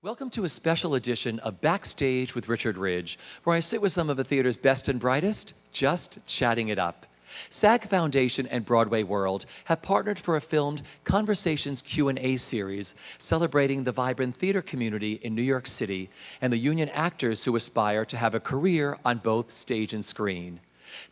Welcome to a special edition of Backstage with Richard Ridge, where I sit with some of the theater's best and brightest, just chatting it up. SAG Foundation and BroadwayWorld have partnered for a filmed Conversations Q&A series celebrating the vibrant theater community in New York City and the union actors who aspire to have a career on both stage and screen.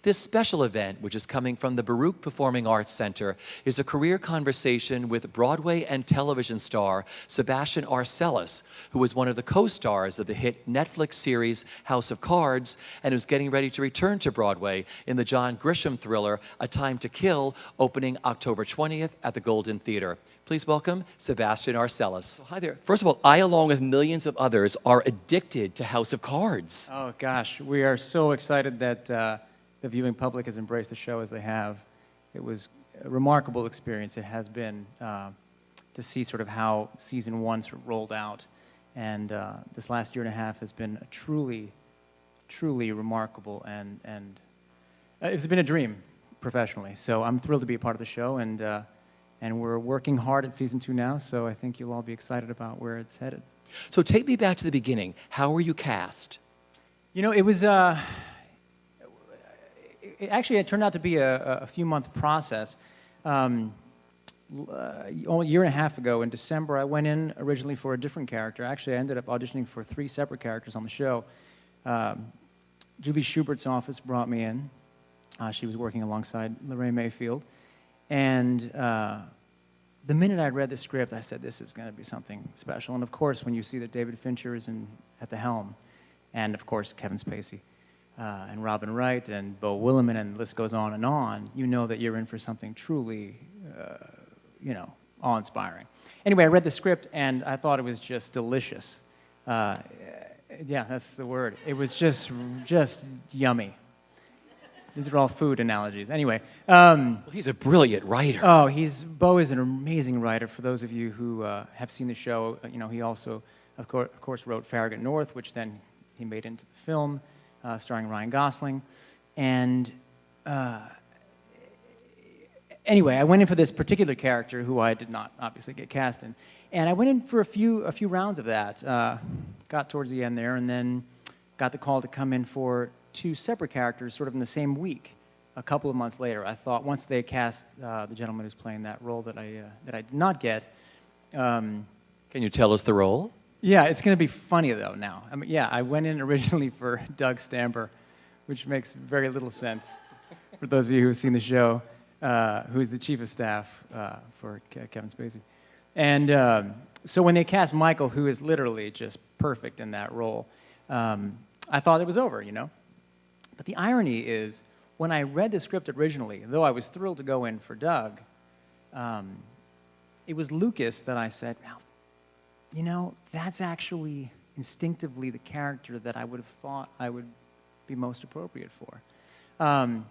This special event, which is coming from the Baruch Performing Arts Center, is a career conversation with Broadway and television star Sebastian Arcelus, who was one of the co-stars of the hit Netflix series House of Cards and who's getting ready to return to Broadway in the John Grisham thriller A Time to Kill, opening October 20th at the Golden Theater. Please welcome Sebastian Arcelus. Hi there. First of all, I, along with millions of others, are addicted to House of Cards. Oh gosh, we are so excited that the viewing public has embraced the show as they have. It was a remarkable experience. It has been to see sort of how season one sort of rolled out. And this last year and a half has been a truly remarkable and it's been a dream professionally. So I'm thrilled to be a part of the show, and we're working hard at season two now, so I think you'll all be excited about where it's headed. So take me back to the beginning. How were you cast? You know, it was... Actually, it turned out to be a few-month process. A year and a half ago, in December, I went in originally for a different character. Actually, I ended up auditioning for 3 separate characters on the show. Julie Schubert's office brought me in. She was working alongside Lorraine Mayfield. And the minute I read the script, I said, this is going to be something special. And of course, when you see that David Fincher is at the helm, and of course, Kevin Spacey, and Robin Wright and Beau Willimon, and the list goes on, you know that you're in for something truly, awe-inspiring. Anyway, I read the script, and I thought it was just delicious. Yeah, that's the word. It was just yummy. These are all food analogies. Anyway. Well, he's a brilliant writer. Oh, Beau is an amazing writer. For those of you who have seen the show, he also, of course, wrote Farragut North, which then he made into the film. Starring Ryan Gosling. And anyway, I went in for this particular character who I did not obviously get cast in. And I went in for a few rounds of that. Got towards the end there, and then got the call to come in for 2 separate characters sort of in the same week. A couple of months later, I thought once they cast the gentleman who's playing that role that I did not get. Can you tell us the role? Yeah, it's going to be funny, though, now. I mean, yeah, I went in originally for Doug Stamper, which makes very little sense for those of you who have seen the show, who's the chief of staff for Kevin Spacey. And so when they cast Michael, who is literally just perfect in that role, I thought it was over, But the irony is, when I read the script originally, though I was thrilled to go in for Doug, it was Lucas that I said, that's actually instinctively the character that I would have thought I would be most appropriate for. And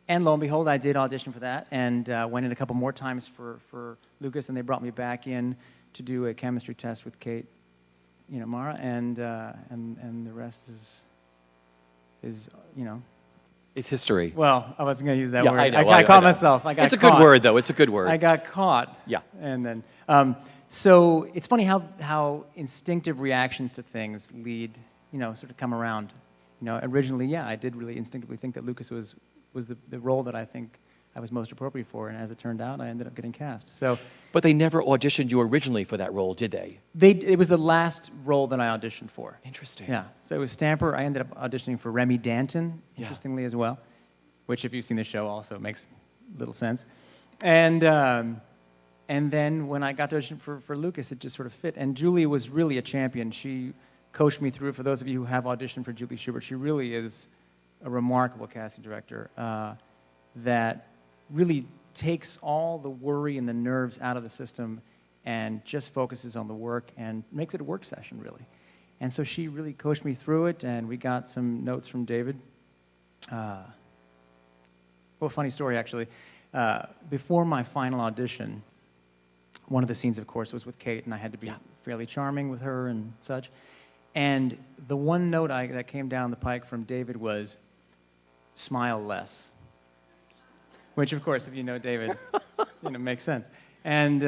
lo and behold, I did audition for that, and went in a couple more times for Lucas, and they brought me back in to do a chemistry test with Kate, Mara, and the rest is. It's history. Well, I wasn't going to use that word. I know. I caught myself. I got It's a caught. good word, though. It's a good word. I got caught. Yeah. And then, so it's funny how instinctive reactions to things lead, sort of come around. Originally, I did really instinctively think that Lucas was the role that I think I was most appropriate for, and as it turned out, I ended up getting cast. So. But they never auditioned you originally for that role, did they? It was the last role that I auditioned for. Interesting. Yeah. So it was Stamper. I ended up auditioning for Remy Danton, interestingly as well, which, if you've seen the show, also makes little sense. And then when I got to audition for Lucas, it just sort of fit. And Julie was really a champion. She coached me through. For those of you who have auditioned for Julie Schubert, she really is a remarkable casting director that really takes all the worry and the nerves out of the system and just focuses on the work and makes it a work session, really. And so she really coached me through it, and we got some notes from David. Well, funny story, actually. Before my final audition, one of the scenes, of course, was with Kate, and I had to be fairly charming with her and such. And the one note that came down the pike from David was, smile less. Which, of course, if you know David, makes sense. And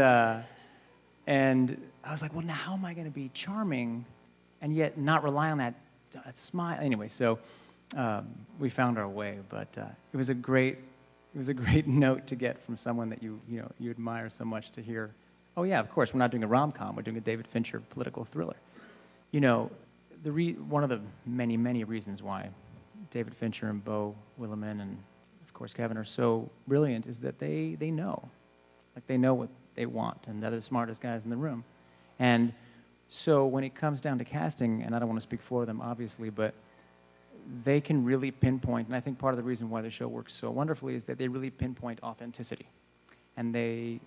I was like, well, now how am I going to be charming and yet not rely on that smile? Anyway, so we found our way, but it was a great note to get from someone that you admire so much, to hear, oh yeah, of course, we're not doing a rom-com, we're doing a David Fincher political thriller. You know, one of the many, many reasons why David Fincher and Beau Willimon and, of course, Kevin are so brilliant is that they know. Like, they know what they want, and they're the smartest guys in the room. And so when it comes down to casting, and I don't want to speak for them, obviously, but they can really pinpoint, and I think part of the reason why the show works so wonderfully is that they really pinpoint authenticity. And they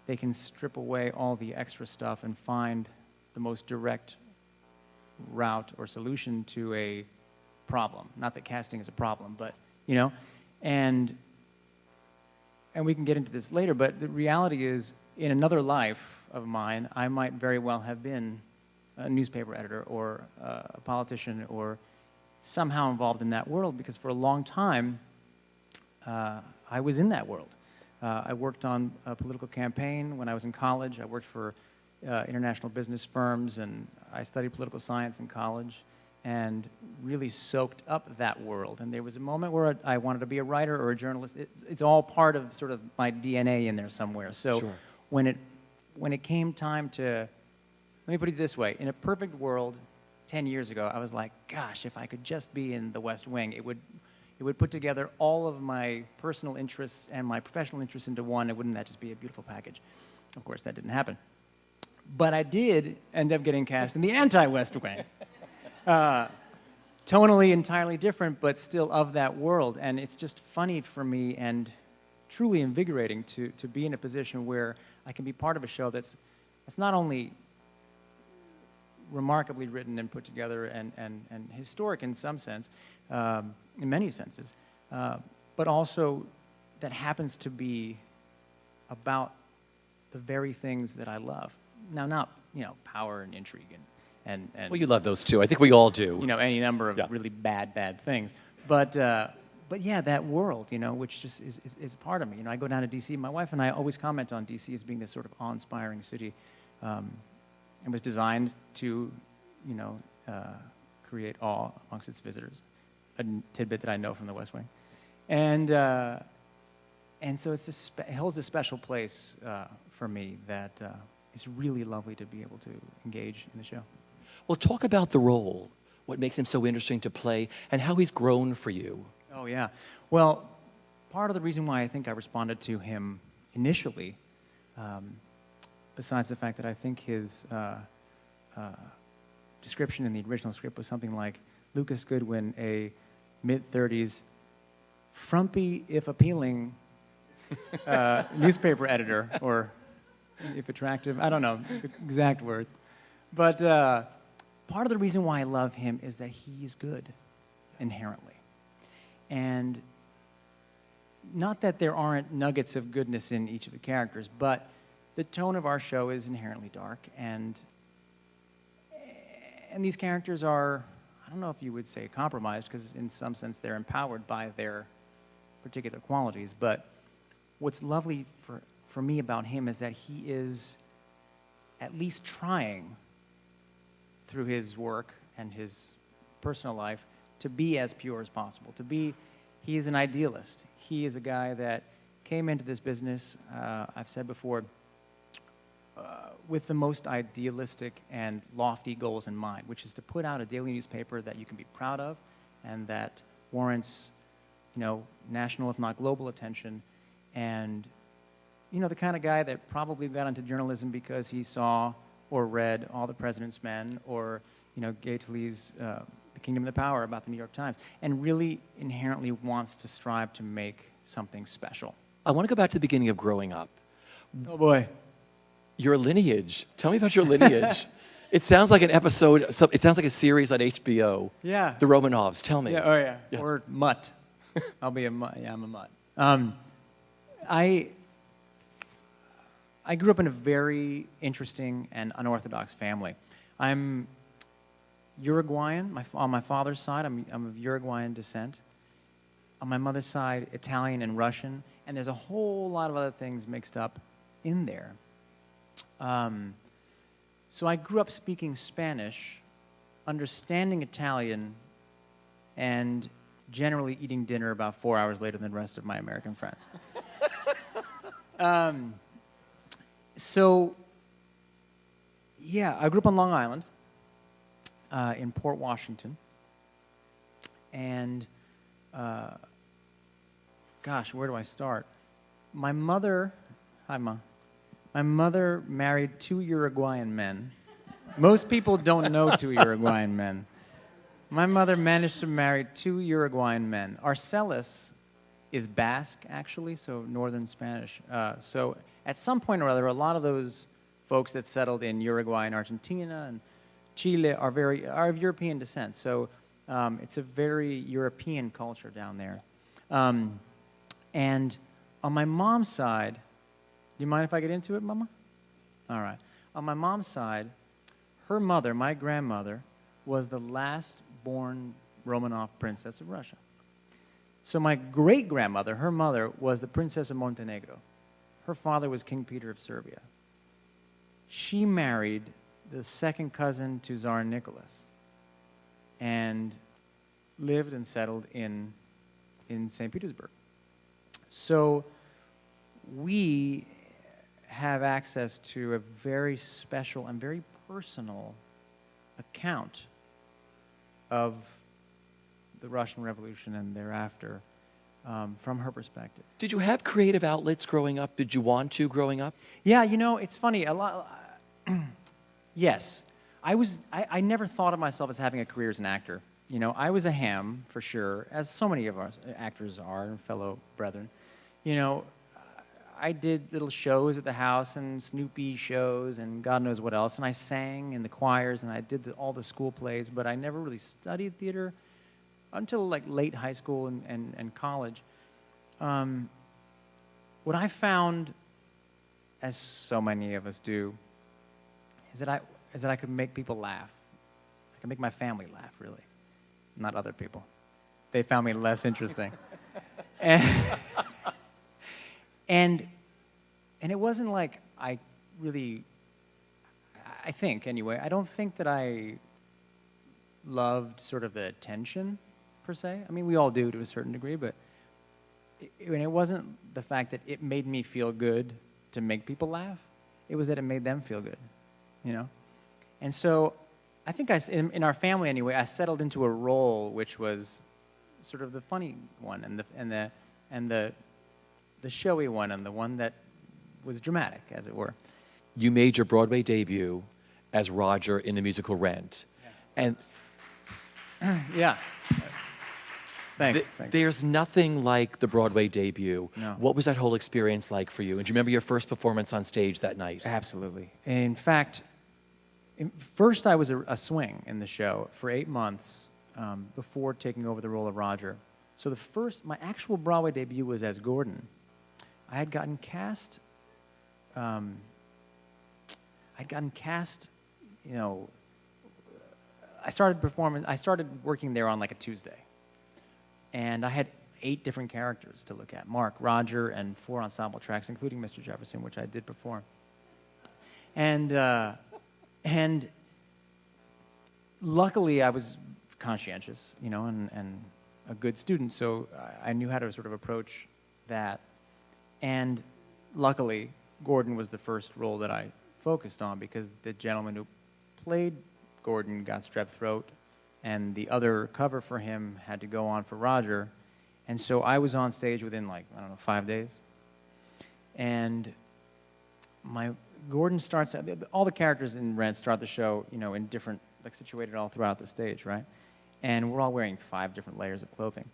can strip away all the extra stuff and find the most direct route or solution to a problem. Not that casting is a problem, but, you know, and we can get into this later, but the reality is, in another life of mine, I might very well have been a newspaper editor or a politician or somehow involved in that world, because for a long time, I was in that world. I worked on a political campaign when I was in college. I worked for international business firms, and I studied political science in college and really soaked up that world. And there was a moment where I wanted to be a writer or a journalist. It's all part of sort of my DNA in there somewhere. So Sure. when it came time to, let me put it this way, in a perfect world, 10 years ago, I was like, gosh, if I could just be in the West Wing, it would put together all of my personal interests and my professional interests into one, and wouldn't that just be a beautiful package? Of course, that didn't happen. But I did end up getting cast in the anti-West Wing. Tonally entirely different, but still of that world. And it's just funny for me and truly invigorating to be in a position where I can be part of a show that's not only remarkably written and put together and historic in some sense, in many senses, but also that happens to be about the very things that I love. Now, not, power and intrigue and Well, you love those too. I think we all do. Any number of really bad things. But yeah, that world, which just is a part of me. I go down to D.C. My wife and I always comment on D.C. as being this sort of awe-inspiring city. It was designed to, create awe amongst its visitors, a tidbit that I know from the West Wing. And so it holds a special place for me that it's really lovely to be able to engage in the show. Well, talk about the role, what makes him so interesting to play, and how he's grown for you. Oh, yeah. Well, part of the reason why I think I responded to him initially, besides the fact that I think his description in the original script was something like Lucas Goodwin, a mid-30s, frumpy, if appealing, newspaper editor, or if attractive, I don't know the exact words. But part of the reason why I love him is that he's good, inherently. And not that there aren't nuggets of goodness in each of the characters, but the tone of our show is inherently dark, and these characters are, I don't know if you would say compromised, because in some sense they're empowered by their particular qualities, but what's lovely for me about him is that he is at least trying through his work and his personal life to be as pure as possible, he is an idealist. He is a guy that came into this business, I've said before, with the most idealistic and lofty goals in mind, which is to put out a daily newspaper that you can be proud of and that warrants, national, if not global attention. And, the kind of guy that probably got into journalism because he saw or read All the President's Men or, Gay Talese, The Kingdom of the Power about the New York Times, and really inherently wants to strive to make something special. I want to go back to the beginning of growing up. Oh, boy. Your lineage. Tell me about your lineage. It sounds like an episode, it sounds like a series on HBO. Yeah. The Romanovs. Tell me. Yeah, oh, yeah. Yeah. Or mutt. I'll be a mutt. Yeah, I'm a mutt. I grew up in a very interesting and unorthodox family. I'm Uruguayan. On my father's side, I'm of Uruguayan descent. On my mother's side, Italian and Russian. And there's a whole lot of other things mixed up in there. So I grew up speaking Spanish, understanding Italian, and generally eating dinner about 4 hours later than the rest of my American friends. So, yeah, I grew up on Long Island, in Port Washington, and gosh, where do I start? My mother, hi Ma, my mother married 2 Uruguayan men. Most people don't know 2 Uruguayan men. My mother managed to marry 2 Uruguayan men. Arcelus is Basque, actually, so northern Spanish. So at some point or other, a lot of those folks that settled in Uruguay and Argentina and Chile are of European descent. So it's a very European culture down there. And on my mom's side, do you mind if I get into it, Mama? All right. On my mom's side, her mother, my grandmother, was the last born Romanov princess of Russia. So my great-grandmother, her mother, was the Princess of Montenegro. Her father was King Peter of Serbia. She married the second cousin to Tsar Nicholas and lived and settled in St. Petersburg. So we have access to a very special and very personal account of the Russian Revolution and thereafter from her perspective. Did you have creative outlets growing up? Did you want to growing up? Yeah, you know, it's funny. A lot. Yes, I never thought of myself as having a career as an actor. You know, I was a ham for sure, as so many of us actors are, fellow brethren. You know, I did little shows at the house and Snoopy shows and God knows what else, and I sang in the choirs and I did all the school plays, but I never really studied theater until like late high school and college. What I found, as so many of us do, is that I could make people laugh. I could make my family laugh, really, not other people. They found me less interesting. And it wasn't like I really, I think anyway, I don't think that I loved sort of the attention per se. I mean, we all do to a certain degree, but it wasn't the fact that it made me feel good to make people laugh. It was that it made them feel good, you know? And so I think in our family anyway, I settled into a role which was sort of the funny one and the showy one and the one that was dramatic, as it were. You made your Broadway debut as Roger in the musical Rent. Yeah. And yeah. Thanks. There's nothing like the Broadway debut. No. What was that whole experience like for you? And do you remember your first performance on stage that night? Absolutely. In fact, first I was a swing in the show for 8 months before taking over the role of Roger. So my actual Broadway debut was as Gordon. I had gotten cast, you know, I started working there on like a Tuesday. And I had 8 different characters to look at: Mark, Roger, and 4 ensemble tracks, including Mr. Jefferson, which I did perform. And luckily I was conscientious, you know, and a good student, so I knew how to sort of approach that. And luckily, Gordon was the first role that I focused on because the gentleman who played Gordon got strep throat, and the other cover for him had to go on for Roger. And so I was on stage within, like, I don't know, 5 days. And Gordon starts, all the characters in Rent start the show, you know, in different, like, situated all throughout the stage, right? And we're all wearing 5 different layers of clothing.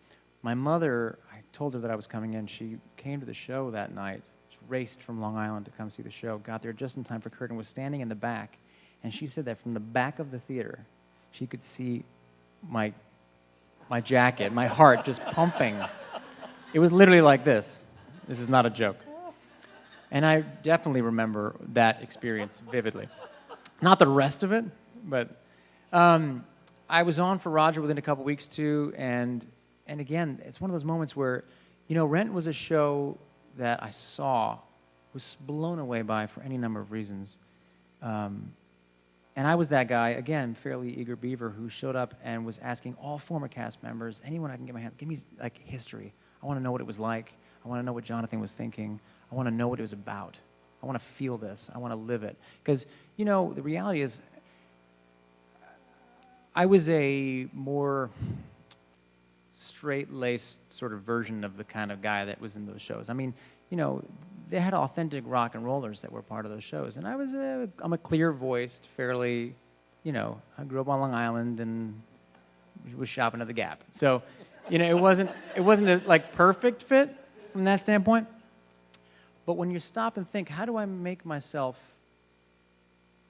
My mother, I told her that I was coming in. She came to the show that night. She raced from Long Island to come see the show, got there just in time for curtain, was standing in the back. And she said that from the back of the theater, she could see my jacket, my heart just pumping. It was literally like this. This is not a joke. And I definitely remember that experience vividly. Not the rest of it, but I was on for Roger within a couple weeks too, and again, it's one of those moments where, you know, Rent was a show that I was blown away by for any number of reasons. And I was that guy, again, fairly eager beaver, who showed up and was asking all former cast members, anyone I can get my hand, give me like history. I want to know what it was like. I want to know what Jonathan was thinking. I want to know what it was about. I want to feel this. I want to live it. Because, you know, the reality is, I was a more straight-laced sort of version of the kind of guy that was in those shows. I mean, you know, they had authentic rock and rollers that were part of those shows. And I'm a clear-voiced, fairly, you know, I grew up on Long Island and was shopping at the Gap. So, you know, it wasn't a, like, perfect fit from that standpoint. But when you stop and think, how do I make myself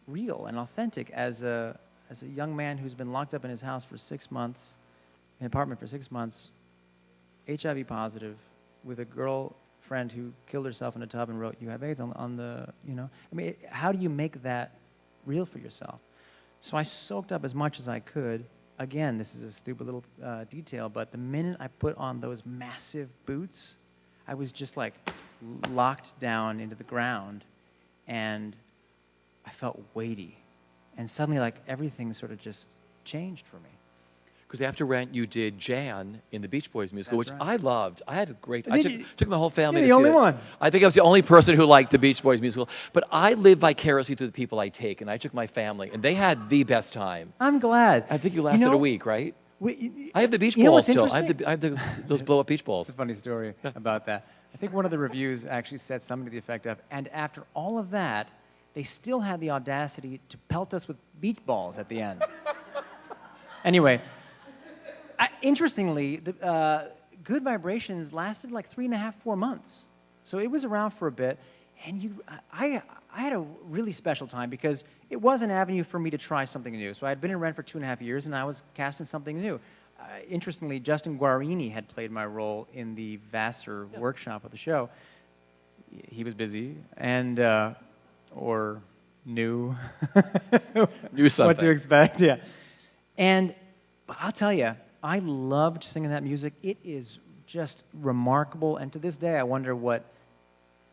real and authentic as a young man who's been locked up in his house for 6 months, in an apartment for 6 months, HIV positive, with a girlfriend who killed herself in a tub and wrote, "You have AIDS" on the, you know. I mean, how do you make that real for yourself? So I soaked up as much as I could. Again, this is a stupid little detail, but the minute I put on those massive boots, I was just like locked down into the ground, and I felt weighty. And suddenly, like, everything sort of just changed for me. Because after Rent, you did Jan in the Beach Boys musical, That's which right. I loved. I had a great. Did Took my whole family You're to the see only it. one. I think I was the only person who liked the Beach Boys musical. But I live vicariously through the people I take, and I took my family, and they had the best time. I'm glad. I think you lasted know, a week, right? I have the beach you know balls what's still. interesting? I have those blow-up beach balls. It's a funny story about that. I think one of the reviews actually said something to the effect of, and after all of that, they still had the audacity to pelt us with beach balls at the end. Anyway, interestingly, Good Vibrations lasted like 3.5, 4 months. So it was around for a bit, and I had a really special time because it was an avenue for me to try something new. So I had been in Rent for 2.5 years, and I was cast in something new. Interestingly, Justin Guarini had played my role in the Vassar workshop of the show. He was busy, and or knew Knew something. what to expect. Yeah, and I'll tell you, I loved singing that music. It is just remarkable, and to this day, I wonder what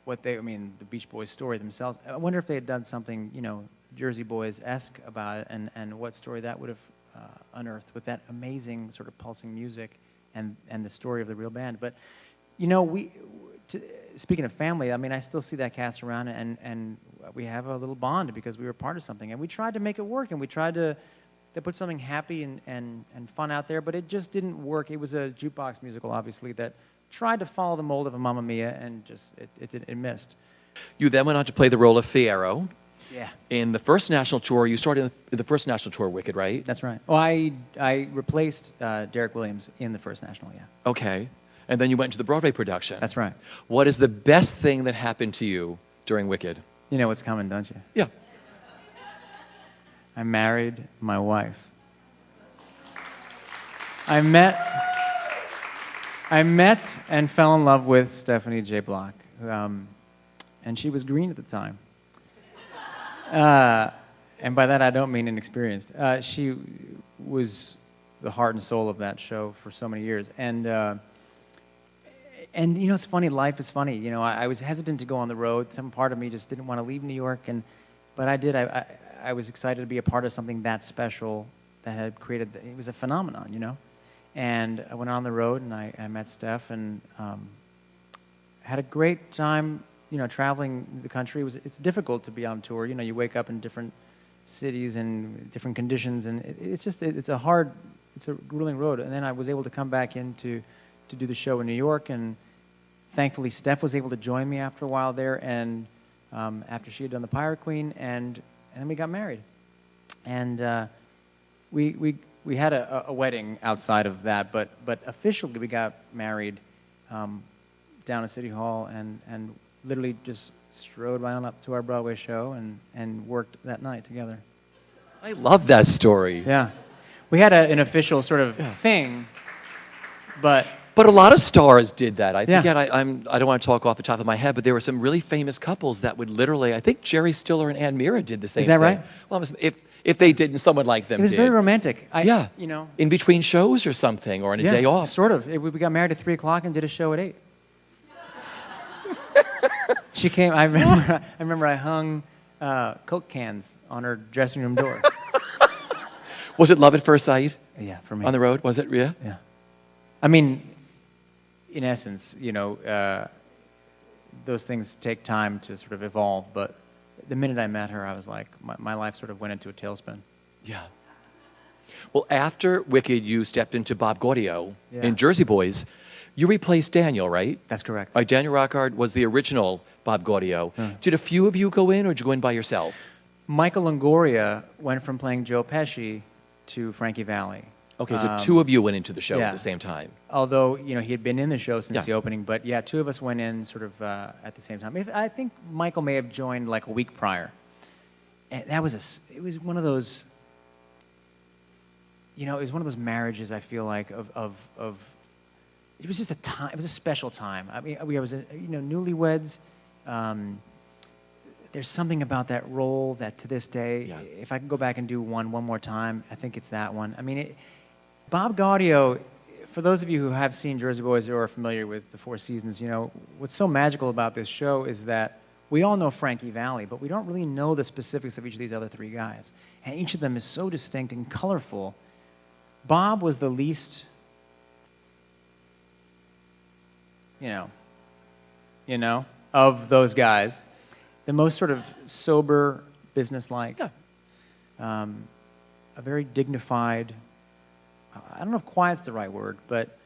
I mean, the Beach Boys story themselves. I wonder if they had done something, you know, Jersey Boys-esque about it, and what story that would have unearthed with that amazing sort of pulsing music and the story of the real band. But, you know, speaking of family, I mean, I still see that cast around, and we have a little bond because we were part of something, and we tried to make it work, and we tried to put something happy and fun out there, but it just didn't work. It was a jukebox musical, obviously, that tried to follow the mold of a Mamma Mia, and just it missed. You then went on to play the role of Fiyero. Yeah. In the first national tour, you started in the first national tour, Wicked, right? That's right. Well, I replaced Derek Williams in the first national, yeah. Okay. And then you went to the Broadway production. That's right. What is the best thing that happened to you during Wicked? You know what's coming, don't you? Yeah. I married my wife. I met and fell in love with Stephanie J. Block, and she was green at the time. And by that, I don't mean inexperienced. She was the heart and soul of that show for so many years. And you know, it's funny, life is funny. You know, I was hesitant to go on the road. Some part of me just didn't want to leave New York, but I did. I was excited to be a part of something that special that had created, it was a phenomenon, you know? And I went on the road, and I met Steph, and had a great time, you know, traveling the country. It's difficult to be on tour. You know, you wake up in different cities and different conditions, and it's a grueling road. And then I was able to come back in to do the show in New York, and thankfully Steph was able to join me after a while there, and after she had done the Pirate Queen, and then we got married. And we had a wedding outside of that, but officially we got married down at City Hall, and literally just strode right on up to our Broadway show and worked that night together. I love that story. Yeah. We had an official sort of thing, but a lot of stars did that. I Yeah. forget, I don't want to talk off the top of my head, but there were some really famous couples that would literally, I think Jerry Stiller and Ann Mira did the same thing. Is that right? Well, if they didn't, someone like them it was did. very romantic. Yeah. You know. In between shows or something, or on a day off. Sort of. We got married at 3 o'clock and did a show at 8. She came. I remember I hung Coke cans on her dressing room door. Was it love at first sight Yeah, for me. on the road? Was it? Yeah. Yeah. I mean, in essence, those things take time to sort of evolve, but the minute I met her, I was like, my life sort of went into a tailspin. Yeah. Well, after Wicked, you stepped into Bob Gaudio Yeah. in Jersey Boys. You replaced Daniel, right? That's correct. Daniel Rockard was the original Bob Gaudio. Huh. Did a few of you go in, or did you go in by yourself? Michael Longoria went from playing Joe Pesci to Frankie Valli. Okay, so two of you went into the show yeah. at the same time. Although, he had been in the show since Yeah. the opening, but yeah, two of us went in sort of at the same time. I think Michael may have joined like a week prior. And it was one of those, it was one of those marriages, I feel like, of it was just a time, it was a special time. I mean, we was, newlyweds. There's something about that role that to this day, Yeah. if I can go back and do one more time, I think it's that one. I mean, Bob Gaudio, for those of you who have seen Jersey Boys or are familiar with the Four Seasons, what's so magical about this show is that we all know Frankie Valli, but we don't really know the specifics of each of these other three guys. And each of them is so distinct and colorful. Bob was the least, of those guys. The most sort of sober, businesslike, Yeah. A very dignified, I don't know if quiet's the right word, but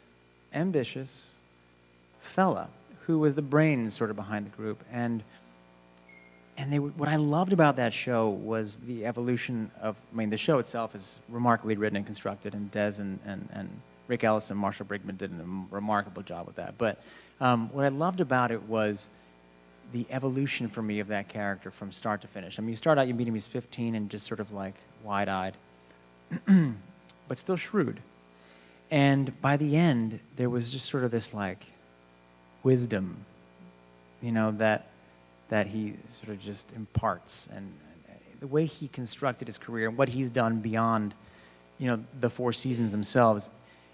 ambitious fella who was the brains sort of behind the group. And what I loved about that show was the evolution of, the show itself is remarkably written and constructed, and Des and Rick Ellis and Marshall Brigman did a remarkable job with that. But what I loved about it was the evolution for me of that character from start to finish. You start out, you meet him, he's 15 and just sort of like wide-eyed, but still shrewd. And by the end, there was just sort of this like wisdom, that he sort of just imparts. And the way he constructed his career and what he's done beyond, the Four Seasons themselves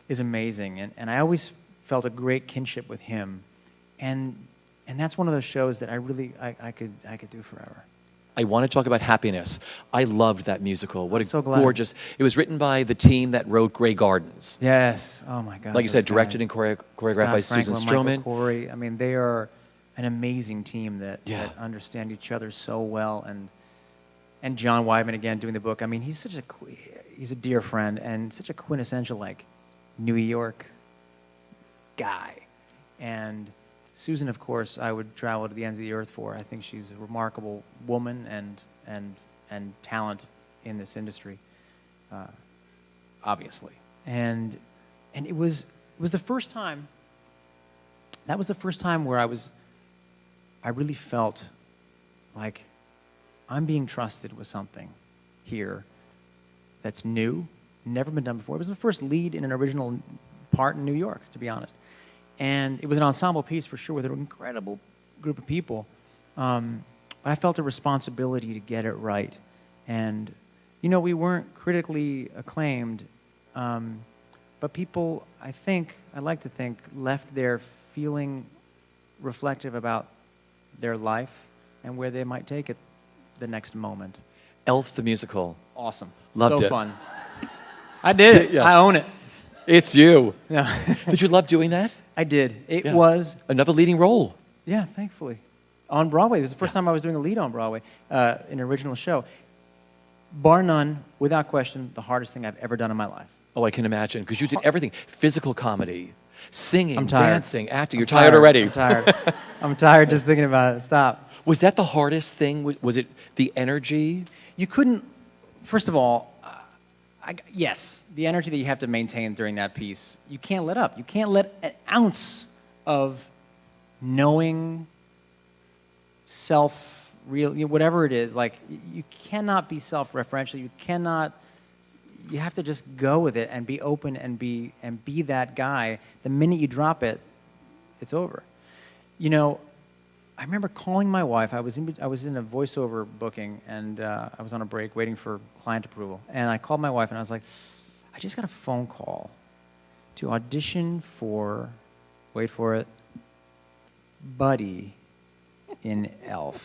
is amazing. And I always felt a great kinship with him. And that's one of those shows that I could do forever. I want to talk about Happiness. I loved that musical. What a So glad. gorgeous... It was written by the team that wrote Grey Gardens. Yes. Oh, my God. Like you said, those directed guys. and choreographed by Scott Susan Franklin, Stroman. Michael Corey. They are an amazing team that understand each other so well. And John Weidman, again, doing the book. He's a dear friend and such a quintessential, like, New York guy. And Susan, of course, I would travel to the ends of the earth for. I think she's a remarkable woman and talent in this industry, obviously. And it was the first time. That was the first time where I really felt like I'm being trusted with something here that's new, never been done before. It was the first lead in an original part in New York, to be honest. And it was an ensemble piece for sure with an incredible group of people. But I felt a responsibility to get it right. And, we weren't critically acclaimed, but people, I like to think, left there feeling reflective about their life and where they might take it the next moment. Elf the musical. Awesome. Loved so it. fun. I did it. Yeah. I own it. It's you. Yeah. Did you love doing that? I did. It Yeah. was, Another leading role. yeah, thankfully. On Broadway. It was the first time I was doing a lead on Broadway in an original show. Bar none, without question, the hardest thing I've ever done in my life. Oh, I can imagine, because you did everything. Physical comedy, singing, I'm tired. dancing, acting. You're tired already. I'm tired. I'm tired just thinking about it. Stop. Was that the hardest thing? Was it the energy? You couldn't, first of all, yes, the energy that you have to maintain during that piece, you can't let up. You can't let an ounce of knowing whatever it is, like, you cannot be self-referential. You have to just go with it and be open and be that guy. The minute you drop it, it's over. I remember calling my wife. I was in a voiceover booking, and I was on a break waiting for client approval. And I called my wife, and I was like, I just got a phone call to audition for, wait for it, Buddy in Elf.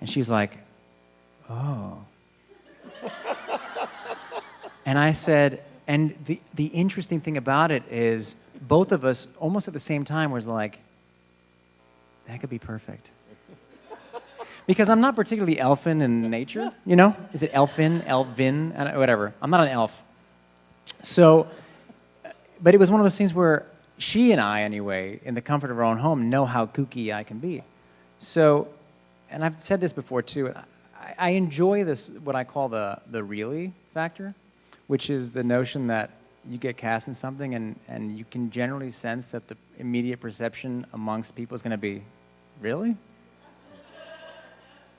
And she's like, oh. And I said, and the interesting thing about it is both of us, almost at the same time, was like, that could be perfect. Because I'm not particularly elfin in nature, you know? Is it elfin, elvin, whatever. I'm not an elf. So, but it was one of those things where she and I, anyway, in the comfort of our own home, know how kooky I can be. So, and I've said this before too, I enjoy this, what I call the really factor, which is the notion that you get cast in something and you can generally sense that the immediate perception amongst people is going to be, really?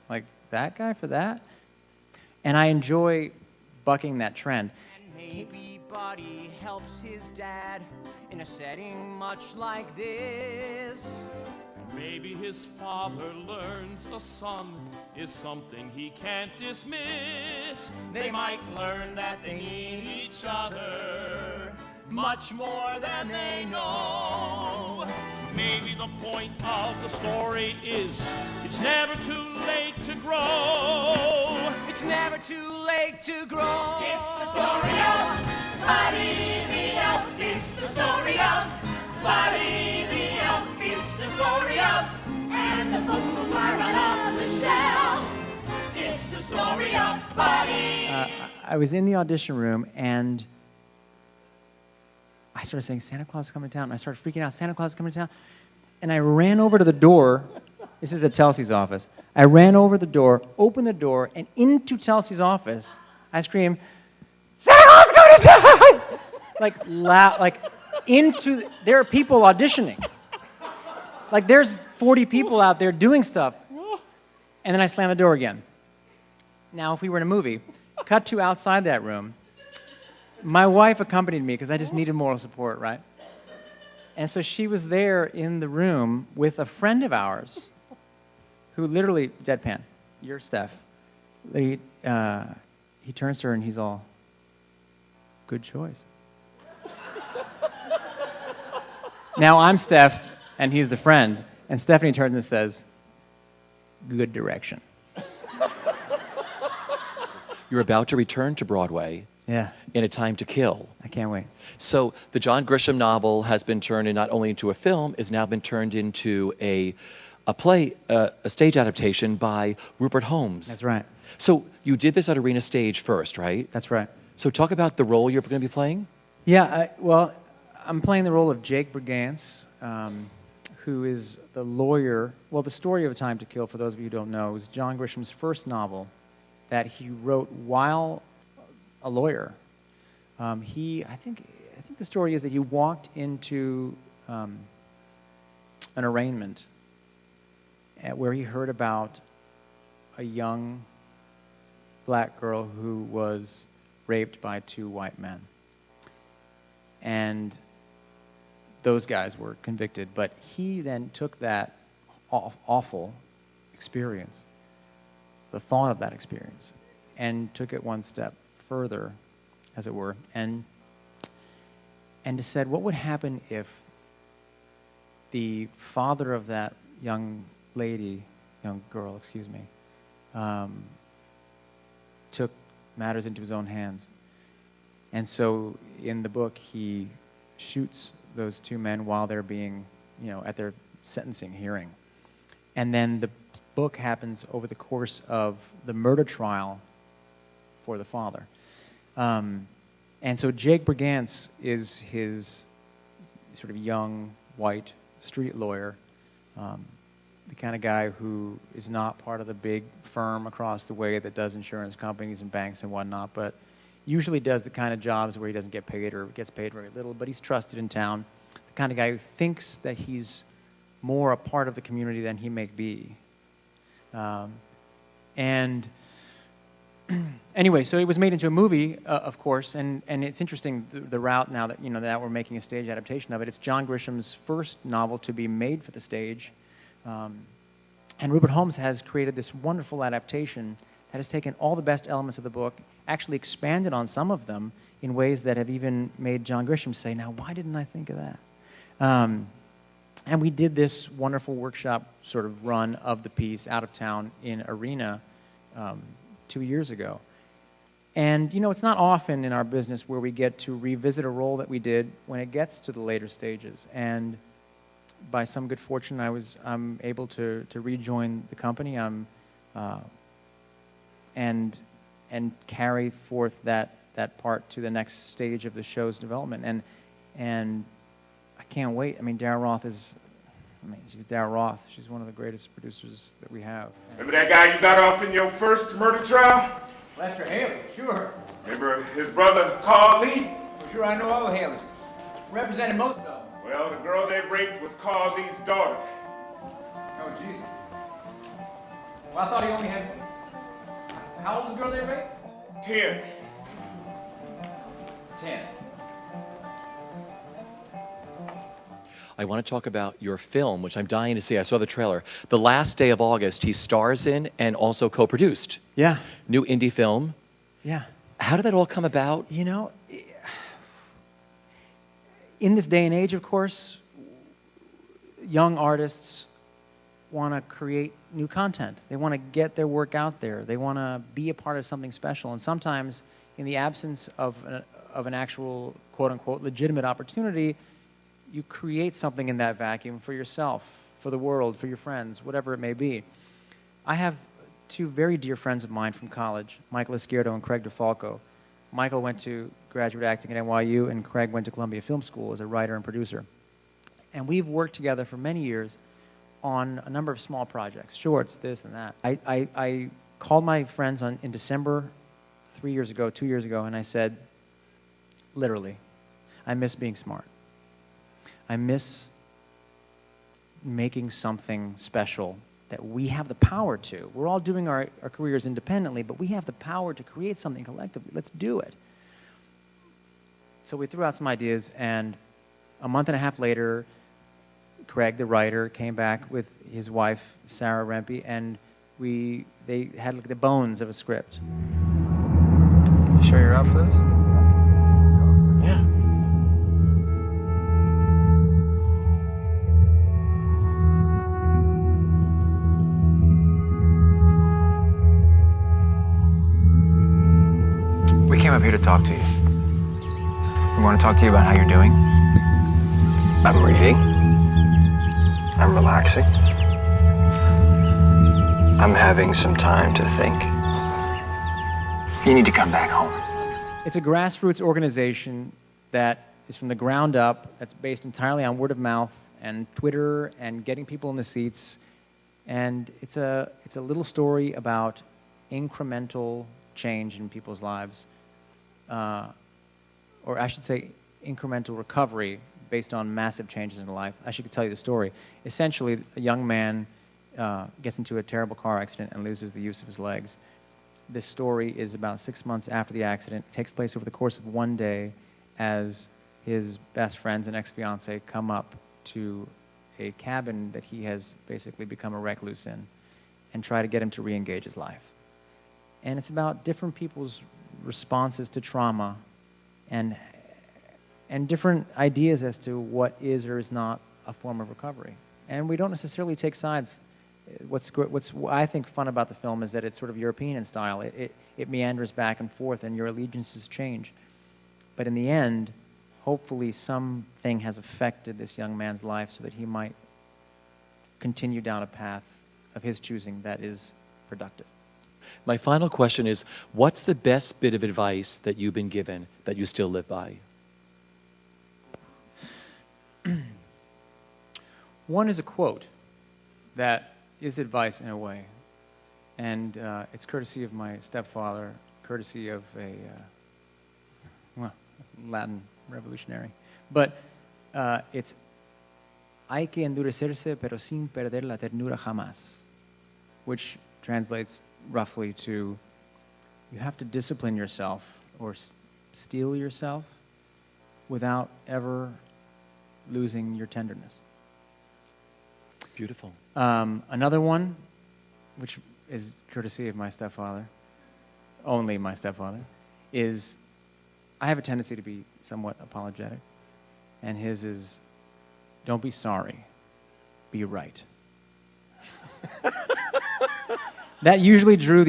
Like, that guy for that? And I enjoy bucking that trend. Maybe Buddy helps his dad in a setting much like this. Maybe his father learns a son is something he can't dismiss. They might learn that they need each other much more than they know. Maybe the point of the story is it's never too late to grow. It's never too late to grow. It's the story of Buddy the Elf. It's the story of Buddy the Elf. It's the story of, and the books will fly right off the shelf. It's the story of Buddy. I was in the audition room and I started saying, Santa Claus is coming to town. And I started freaking out, Santa Claus is coming to town. And I ran over to the door. This is at Telsey's office. I ran over the door, opened the door, and into Telsey's office, I screamed, Santa Claus is coming to town! Like, loud, like, there are people auditioning. Like, there's 40 people out there doing stuff. And then I slammed the door again. Now, if we were in a movie, cut to outside that room, my wife accompanied me because I just needed moral support, right? And so she was there in the room with a friend of ours who literally, deadpan, you're Steph. He turns to her and he's all, good choice. Now I'm Steph and he's the friend. And Stephanie turns and says, good direction. You're about to return to Broadway. Yeah. In A Time to Kill. I can't wait. So the John Grisham novel has been turned not only into a film, it's now been turned into a play, a stage adaptation by Rupert Holmes. That's right. So you did this at Arena Stage first, right? That's right. So talk about the role you're going to be playing. Yeah, well, I'm playing the role of Jake Brigance, who is the lawyer. Well, the story of A Time to Kill, for those of you who don't know, is John Grisham's first novel that he wrote while a lawyer. I think the story is that he walked into an arraignment where he heard about a young black girl who was raped by two white men. And those guys were convicted, but he then took that awful experience, the thought of that experience, and took it one step further, as it were, and said, what would happen if the father of that young girl, took matters into his own hands? And so in the book, he shoots those two men while they're being, at their sentencing hearing. And then the book happens over the course of the murder trial for the father. And so Jake Brigance is his sort of young, white street lawyer, the kind of guy who is not part of the big firm across the way that does insurance companies and banks and whatnot, but usually does the kind of jobs where he doesn't get paid or gets paid very little, but he's trusted in town. The kind of guy who thinks that he's more a part of the community than he may be. And anyway, so it was made into a movie, of course, and it's interesting the route now that that we're making a stage adaptation of it. It's John Grisham's first novel to be made for the stage, and Rupert Holmes has created this wonderful adaptation that has taken all the best elements of the book, actually expanded on some of them in ways that have even made John Grisham say, "Now, why didn't I think of that?" And we did this wonderful workshop sort of run of the piece out of town in Arena 2 years ago. And, you know, it's not often in our business where we get to revisit a role that we did when it gets to the later stages. And by some good fortune, I'm able to rejoin the company and carry forth that part to the next stage of the show's development. And I can't wait. I mean, she's Darryl Roth. She's one of the greatest producers that we have. Remember that guy you got off in your first murder trial? Lester Haley, sure. Remember his brother, Carl Lee? Well, sure, I know all the Haleys. Represented most of them. Well, the girl they raped was Carl Lee's daughter. Oh, Jesus. Well, I thought he only had... How old was the girl they raped? 10. 10. I want to talk about your film, which I'm dying to see. I saw the trailer. The Last Day of August, he stars in and also co-produced. Yeah. New indie film. Yeah. How did that all come about? You know, in this day and age, of course, young artists want to create new content. They want to get their work out there. They want to be a part of something special. And sometimes, in the absence of an actual, quote-unquote, legitimate opportunity, you create something in that vacuum for yourself, for the world, for your friends, whatever it may be. I have two very dear friends of mine from college, Michael Izquierdo and Craig DeFalco. Michael went to graduate acting at NYU, and Craig went to Columbia Film School as a writer and producer. And we've worked together for many years on a number of small projects, shorts, this and that. I called my friends in December 2 years ago, and I said, literally, I miss being smart. I miss making something special that we have the power to. We're all doing our careers independently, but we have the power to create something collectively. Let's do it. So we threw out some ideas, and a month and a half later, Craig, the writer, came back with his wife, Sarah Rempe, and they had like the bones of a script. You sure you're up for this? Yeah. We came up here to talk to you. We want to talk to you about how you're doing. I'm reading. I'm relaxing. I'm having some time to think. You need to come back home. It's a grassroots organization that is from the ground up, that's based entirely on word of mouth and Twitter and getting people in the seats. And it's a little story about incremental change in people's lives. Or I should say incremental recovery based on massive changes in life. I should tell you the story. Essentially, a young man gets into a terrible car accident and loses the use of his legs. This story is about 6 months after the accident. It takes place over the course of one day as his best friends and ex-fiancée come up to a cabin that he has basically become a recluse in and try to get him to re-engage his life. And it's about different people's responses to trauma and different ideas as to what is or is not a form of recovery. And we don't necessarily take sides. What's I think fun about the film is that it's sort of European in style. It meanders back and forth and your allegiances change. But in the end, hopefully something has affected this young man's life so that he might continue down a path of his choosing that is productive. My final question is, what's the best bit of advice that you've been given that you still live by? One is a quote that is advice in a way, and it's courtesy of my stepfather, courtesy of a Latin revolutionary. But it's, hay que endurecerse pero sin perder la ternura jamás, which translates roughly to, you have to discipline yourself or steel yourself without ever losing your tenderness. Beautiful. Another one, which is courtesy of my stepfather, only my stepfather, is I have a tendency to be somewhat apologetic, and his is, don't be sorry, be right. That usually drew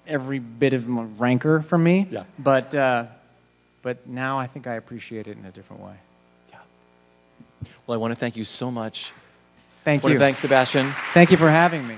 every bit of rancor from me. Yeah. But now I think I appreciate it in a different way. Well, I want to thank you so much. Thank I want you. to thank Sebastian. Thank you for having me.